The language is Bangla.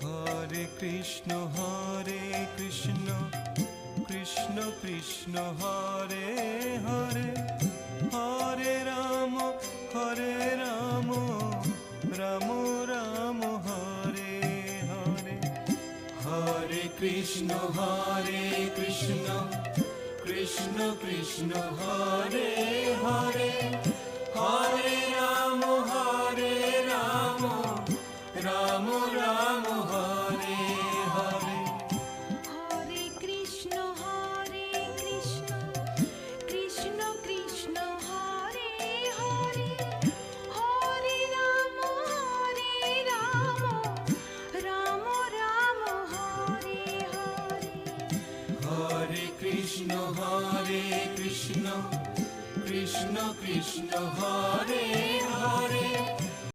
হরে কৃষ্ণ কৃষ্ণ কৃষ্ণ হরে হরে, হরে রাম রাম রাম হরে হরে। হরে কৃষ্ণ কৃষ্ণ কৃষ্ণ হরে হরে, হরে রাম রাম রাম হরে হরে। হরে কৃষ্ণ কৃষ্ণ কৃষ্ণ হরে হরে, হরে রাম রাম রাম হরে হরে। হরে কৃষ্ণ কৃষ্ণ কৃষ্ণ হরে হরে,